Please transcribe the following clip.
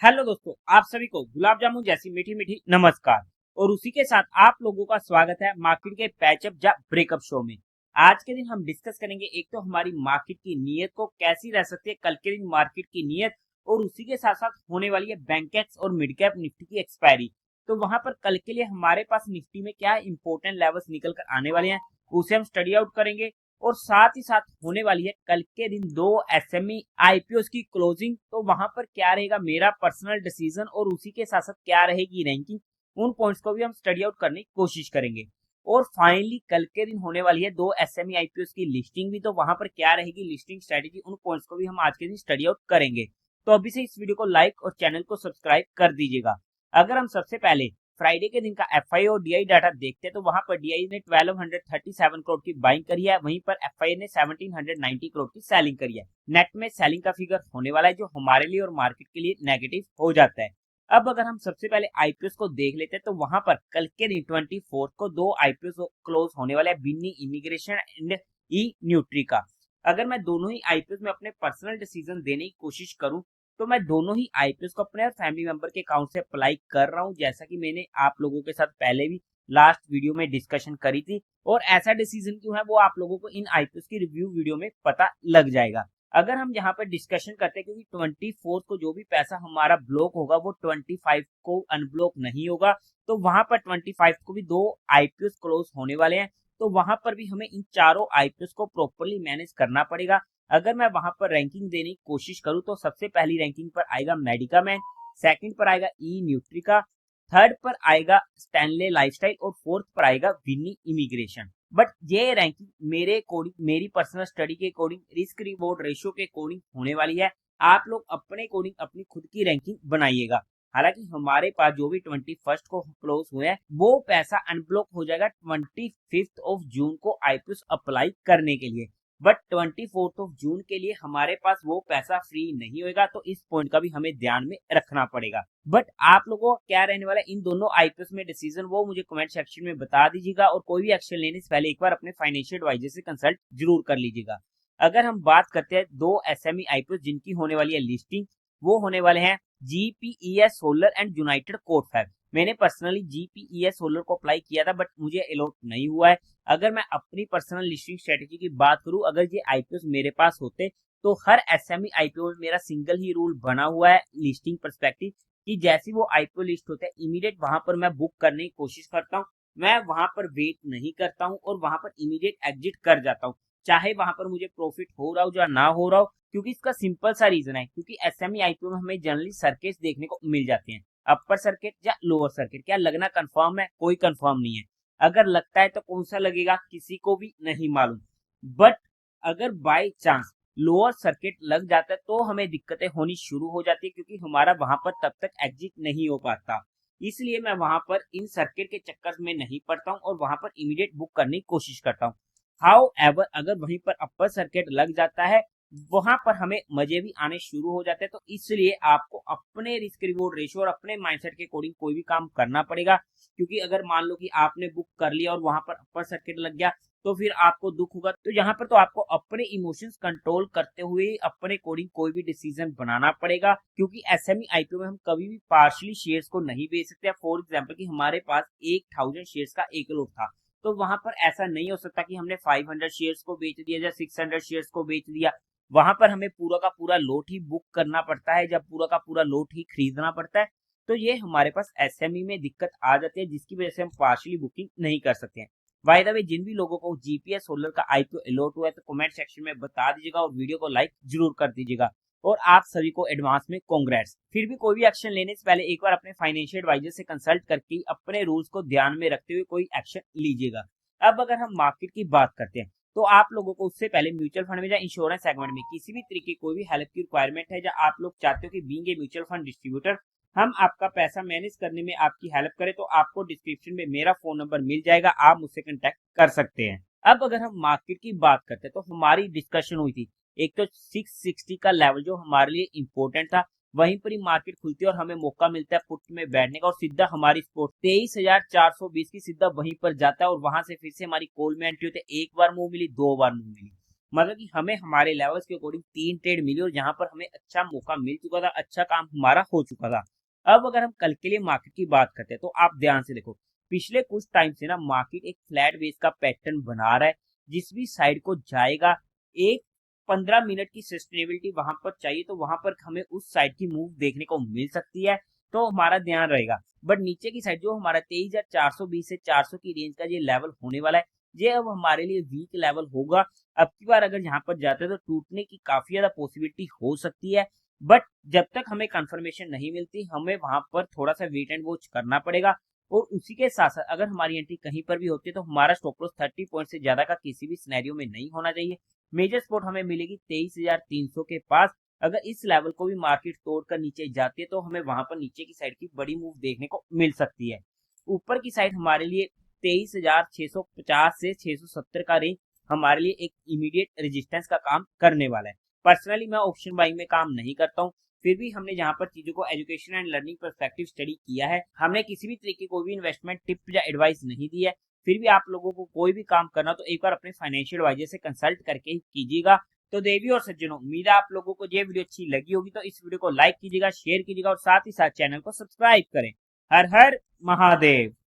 Hello दोस्तों, आप सभी को गुलाब जामुन जैसी मीठी मीठी नमस्कार। और उसी के साथ आप लोगों का स्वागत है मार्केट के पैचअप या ब्रेकअप शो में। आज के दिन हम डिस्कस करेंगे एक तो हमारी मार्केट की नीयत को कैसी रह सकती है कल के दिन मार्केट की नीयत, और उसी के साथ साथ होने वाली है बैंकेक्स और मिड कैप निफ्टी की एक्सपायरी। तो वहां पर कल के लिए हमारे पास निफ्टी में क्या इंपॉर्टेंट लेवल्स निकल कर आने वाले हैं, उसे हम स्टडी आउट करेंगे। और साथ ही साथ होने वाली है कल के दिन दो एसएमई आईपीओ की क्लोजिंग, तो वहां पर क्या रहेगा मेरा पर्सनल डिसीजन और उसी के साथ साथ क्या रहेगी रैंकिंग, उन पॉइंट्स को भी हम स्टडी आउट करने की कोशिश करेंगे। और फाइनली कल के दिन होने वाली है दो एसएमई आईपीओ की लिस्टिंग भी, तो वहां पर क्या रहेगी लिस्टिंग स्ट्रेटेजी, उन पॉइंट्स को भी हम आज के दिन स्टडी आउट करेंगे। तो अभी से इस वीडियो को लाइक और चैनल को सब्सक्राइब कर दीजिएगा। अगर हम सबसे पहले फ्राइडे के दिन का एफआई और डीआई डाटा देखते हैं तो वहां पर डीआई ने 1237 करोड़ की बाइंग करी है, वहीं पर एफआई ने 1790 करोड़ की सेलिंग करी है। नेट में सेलिंग का फिगर होने वाला है जो हमारे लिए और मार्केट के लिए नेगेटिव हो जाता है। अब अगर हम सबसे पहले आईपीओ को देख लेते हैं तो वहां पर कल के दिन 24 को दो आईपीओ क्लोज होने वाले हैं, बिन्नी इमिग्रेशन एंड ई न्यूट्री का। अगर मैं दोनों ही आईपीओ में अपने पर्सनल डिसीजन देने की कोशिश करूं तो मैं दोनों ही आईपीओ को अपने फैमिली मेंबर के अकाउंट से अप्लाई कर रहा हूं, जैसा कि मैंने आप लोगों के साथ पहले भी लास्ट वीडियो में डिस्कशन करी थी। और ऐसा डिसीजन क्यों है वो आप लोगों को इन आईपीओ की रिव्यू वीडियो में पता लग जाएगा। अगर हम यहाँ पर डिस्कशन करते हैं, क्योंकि 24 को जो भी पैसा हमारा ब्लॉक होगा वो 25 को अनब्लॉक नहीं होगा, तो वहां पर 25 को भी दो आईपीओ क्लोज होने वाले हैं। तो वहां पर भी हमें इन चारों आईपीओ को प्रॉपरली मैनेज करना पड़ेगा। अगर मैं वहां पर रैंकिंग देने की कोशिश करूं तो सबसे पहली रैंकिंग पर आएगा मेडिकामैन, सेकंड पर आएगा ई न्यूट्रिका, थर्ड पर आएगा स्टैनले लाइफस्टाइल और फोर्थ पर आएगा विनी इमिग्रेशन। बट ये रैंकिंग मेरे अकॉर्डिंग, मेरी पर्सनल स्टडी के अकॉर्डिंग, रिस्क रिवॉर्ड रेशियो के अकॉर्डिंग होने वाली है। आप लोग अपने अकॉर्डिंग अपनी खुद की रैंकिंग बनाइएगा। हालांकि हमारे पास जो भी 21 को क्लोज हुए हैं वो पैसा अनब्लॉक हो जाएगा 25 जून को आईपीओ अप्लाई करने के लिए। बट 24 जून के लिए हमारे पास वो पैसा फ्री नहीं होगा, तो इस पॉइंट का भी हमें ध्यान में रखना पड़ेगा। बट आप लोगों को क्या रहने वाला है इन दोनों आईपीओ में डिसीजन, वो मुझे कमेंट सेक्शन में बता दीजिएगा। और कोई भी एक्शन लेने से पहले एक बार अपने फाइनेंशियल एडवाइजर से कंसल्ट जरूर कर लीजिएगा। अगर हम बात करते हैं दो एसएमई आईपीओ जिनकी होने वाली है लिस्टिंग, वो होने वाले हैं जीपीईएस सोलर एंड यूनाइटेड कोटफैब। मैंने पर्सनली जीपीईएस सोलर को अप्लाई किया था बट मुझे अलॉट नहीं हुआ है। अगर मैं अपनी पर्सनल लिस्टिंग स्ट्रेटेजी की बात करूं, अगर ये आईपीओ मेरे पास होते तो हर एसएमई आईपीओ में मेरा सिंगल ही रूल बना हुआ है लिस्टिंग परस्पेक्टिव, कि जैसी वो आईपीओ लिस्ट होता है इमीडिएट वहां पर मैं बुक करने की कोशिश करता हूँ। मैं वहां पर वेट नहीं करता हूँ और वहां पर इमीडिएट एग्जिट कर जाता हूँ, चाहे वहां पर मुझे प्रॉफिट हो रहा हो या ना हो रहा हो। क्योंकि इसका सिंपल सा रीजन है, क्योंकि एसएमई आईपीओ में हमें जनरली सर्किट देखने को मिल जाते हैं, अपर सर्किट या लोअर सर्किट। क्या लगना कंफर्म है? कोई कंफर्म नहीं है। अगर लगता है तो कौन सा लगेगा किसी को भी नहीं मालूम। बट अगर बाय चांस लोअर सर्किट लग जाता है तो हमें दिक्कतें होनी शुरू हो जाती है, क्योंकि हमारा वहां पर तब तक एग्जिट नहीं हो पाता। इसलिए मैं वहां पर इन सर्किट के चक्कर में नहीं पड़ता हूँ और वहां पर इमीडिएट बुक करने की कोशिश करता हूँ। हाउ एवर अगर वहीं पर अपर सर्किट लग जाता है वहां पर हमें मजे भी आने शुरू हो जाते हैं। तो इसलिए आपको अपने रिस्क रिवॉर्ड रेशियो और अपने माइंडसेट के अकॉर्डिंग कोई भी काम करना पड़ेगा। क्योंकि अगर मान लो कि आपने बुक कर लिया और वहां पर अपर सर्किट लग गया तो फिर आपको दुख होगा। तो यहाँ पर तो आपको अपने इमोशंस कंट्रोल करते हुए अपने अकॉर्डिंग कोई भी डिसीजन बनाना पड़ेगा, क्योंकि एसएमई आईपीओ में हम कभी भी पार्शली शेयर्स को नहीं बेच सकते। फॉर एग्जाम्पल कि हमारे पास 1000 शेयर्स का एक लॉट था, तो वहां पर ऐसा नहीं हो सकता कि हमने 500 शेयर्स को बेच दिया या 600 शेयर्स को बेच दिया। वहां पर हमें पूरा का पूरा लॉट ही बुक करना पड़ता है, जब पूरा का पूरा लॉट ही खरीदना पड़ता है। तो ये हमारे पास एसएमई में दिक्कत आ जाती है, जिसकी वजह से हम पार्शली बुकिंग नहीं कर सकते हैं। बाय द वे, जिन भी लोगों को जीपीएस सोलर का आईपीओ अलॉट हुआ है तो कमेंट सेक्शन में बता दीजिएगा और वीडियो को लाइक जरूर कर दीजिएगा। और आप सभी को एडवांस में कांग्रेट्स। फिर भी कोई भी एक्शन लेने से पहले एक बार अपने फाइनेंशियल एडवाइजर से कंसल्ट करके अपने रूल्स को ध्यान में रखते हुए कोई एक्शन लीजिएगा। अब अगर हम मार्केट की बात करते हैं तो आप लोगों को उससे पहले म्यूचुअल फंड में या इंश्योरेंस सेगमेंट में किसी भी तरीके कोई भी हेल्प की रिक्वायरमेंट है, या आप लोग चाहते हो कि being a mutual fund distributor हम आपका पैसा मैनेज करने में आपकी हेल्प करें, तो आपको डिस्क्रिप्शन में मेरा फोन नंबर मिल जाएगा, आप मुझसे कांटेक्ट कर सकते हैं। अब अगर हम मार्केट की बात करते हैं तो हमारी डिस्कशन हुई थी, एक तो 660 का लेवल जो हमारे लिए इंपॉर्टेंट था, वहीं पर ही मार्केट खुलती है और हमें मौका मिलता है पुट में बैठने का, और सीधा हमारी स्पोर्ट 23,420 की सीधा वहीं पर जाता है और वहां से फिर से हमारी कॉल में एंट्री होती है। एक बार मूव मिली, दो बार मूव मिली, मतलब कि हमें हमारे लेवल्स के अकॉर्डिंग 3 ट्रेड मिली और जहां पर हमें अच्छा मौका मिल चुका था, अच्छा काम हमारा हो चुका था। अब अगर हम कल के लिए मार्केट की बात करते हैं तो आप ध्यान से देखो, पिछले कुछ टाइम से ना मार्केट एक फ्लैट बेस का पैटर्न बना रहा है। जिस भी साइड को जाएगा, एक 15 मिनट की सस्टेनेबिलिटी वहां पर चाहिए, तो वहां पर हमें उस साइड की मूव देखने को मिल सकती है, तो हमारा ध्यान रहेगा। बट नीचे की साइड जो हमारा 23,420 से 400 की रेंज का ये लेवल होने वाला है, ये अब हमारे लिए वीक लेवल होगा। अब की बार अगर यहाँ पर जाते हैं तो टूटने की काफी ज्यादा पॉसिबिलिटी हो सकती है। बट जब तक हमें कंफर्मेशन नहीं मिलती, हमें वहां पर थोड़ा सा वेट एंड वॉच करना पड़ेगा। और उसी के साथ साथ अगर हमारी एंट्री कहीं पर भी होती है तो हमारा स्टॉप लॉस 30 पॉइंट से ज्यादा का किसी भी सिनेरियो में नहीं होना चाहिए। मेजर सपोर्ट हमें मिलेगी 23,300 के पास। अगर इस लेवल को भी मार्केट तोड़कर नीचे जाती है तो हमें वहां पर नीचे की साइड की बड़ी मूव देखने को मिल सकती है। ऊपर की साइड हमारे लिए 23,650 से 670 का रेंज हमारे लिए एक इमीडिएट रेजिस्टेंस का काम करने वाला है। पर्सनली मैं ऑप्शन बाइंग में काम नहीं करता हूँ, फिर भी हमने जहां पर चीजों को education and learning perspective study किया है, हमने किसी भी तरीके को भी इन्वेस्टमेंट टिप या एडवाइस नहीं दी है। फिर भी आप लोगों को कोई भी काम करना तो एक बार अपने फाइनेंशियल एडवाइजर से कंसल्ट करके ही कीजिएगा। तो देवी और सज्जनों, उम्मीद है आप लोगों को ये वीडियो अच्छी लगी होगी, तो इस वीडियो को लाइक कीजिएगा, शेयर कीजिएगा और साथ ही साथ चैनल को सब्सक्राइब करें। हर हर महादेव।